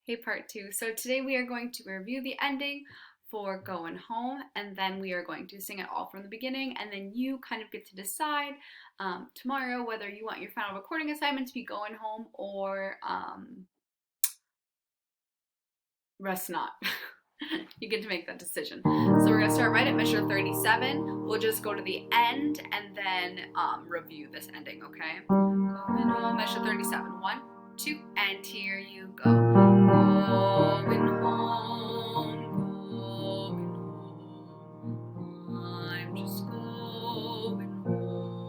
Hey, part two. So today we are going to review the ending for Going Home, and then we are going to sing it all from the beginning, and then you kind of get to decide tomorrow whether you want your final recording assignment to be Going Home or Rest Not. You get to make that decision. So we're going to start right at measure 37. We'll just go to the end and then review this ending, okay? Going home, measure 37. 1, 2, and here you go. Going home, going home. I'm just going home.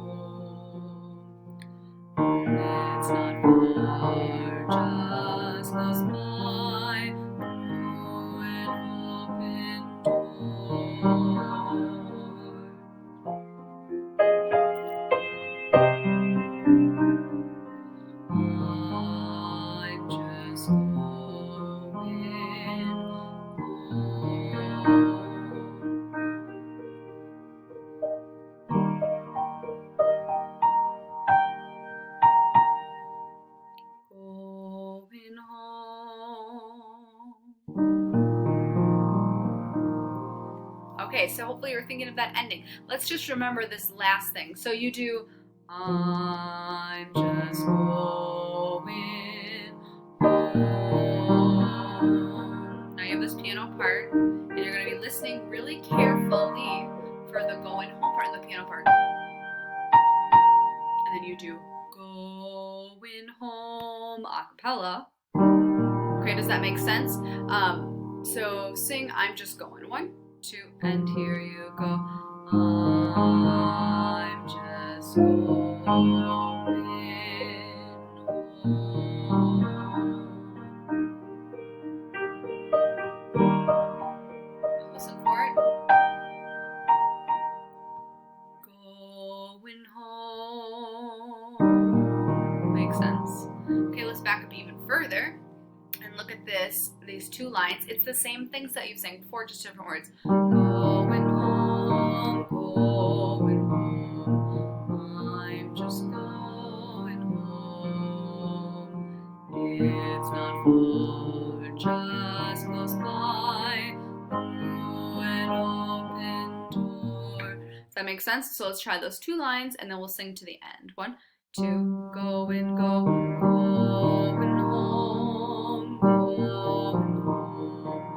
It's not far, just close by, through an open door. I'm just going home. Going home. Okay, so hopefully you're thinking of that ending. Let's just remember this last thing. So you do, I'm just going home. Now you have this piano part, and you're going to be listening really carefully for the going home part and the piano part. And then you do going home a cappella. Okay, does that make sense? So sing I'm just going. 1, 2, and here you go. I'm just going home. Listen for it. Going home. Makes sense? Okay, let's back up even further and look at these two lines. It's the same things that you've sang before, just different words. Going home, going home. I'm just going home. It's not far, just close by, through an open door. Does that make sense? So let's try those two lines and then we'll sing to the end. 1, 2, going, go, going home, going home.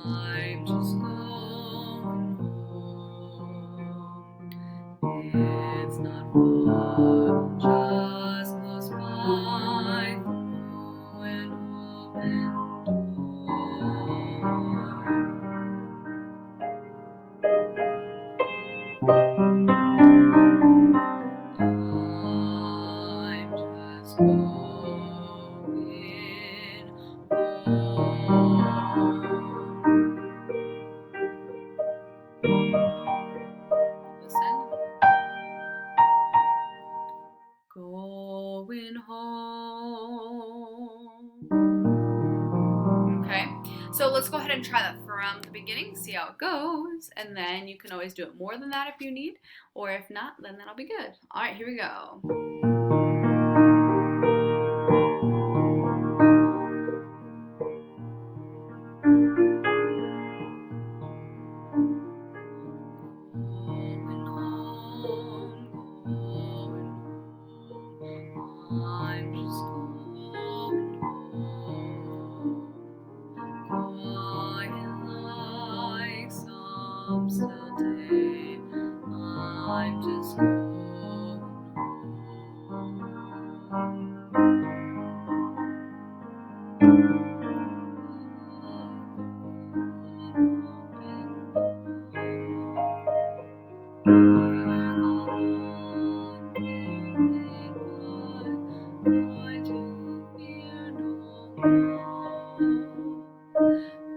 I'm just going home. It's not far, just close by, through an open I'm just going home. Listen. Going home. Okay, so let's go ahead and try that from the beginning, see how it goes, and then you can always do it more than that if you need, or if not, then that'll be good. All right, here we go. I'm just going home. Quiet like some still day. I'm just going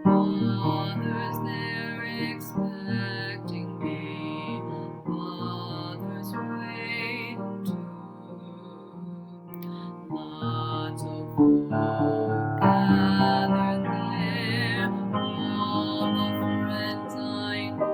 Mother's there expecting me, Father's waiting too. Lots of folk gathered there, all the friends I knew.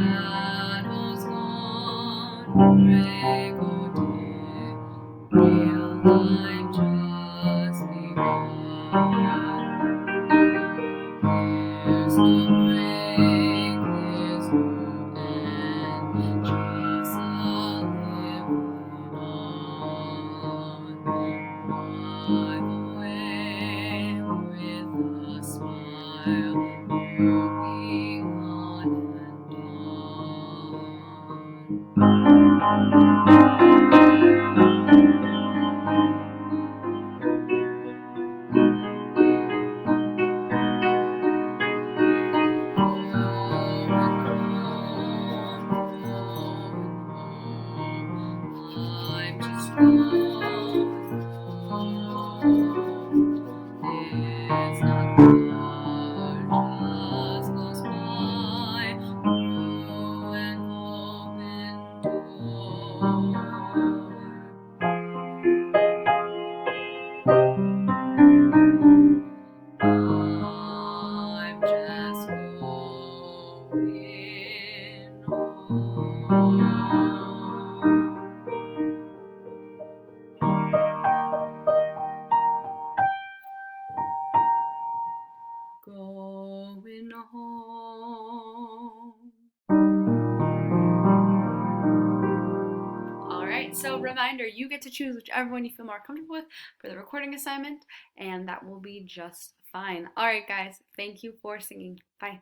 Shadows gone, gray go dim, real life just begun. There's no break, there's no end, just a living on. By the way, with a smile, moving on and I'm just going home. It's not far, just goes by through an open door. I'm just going home. Going home. Alright, so reminder, you get to choose whichever one you feel more comfortable with for the recording assignment, and that will be just fine. Alright guys, thank you for singing. Bye.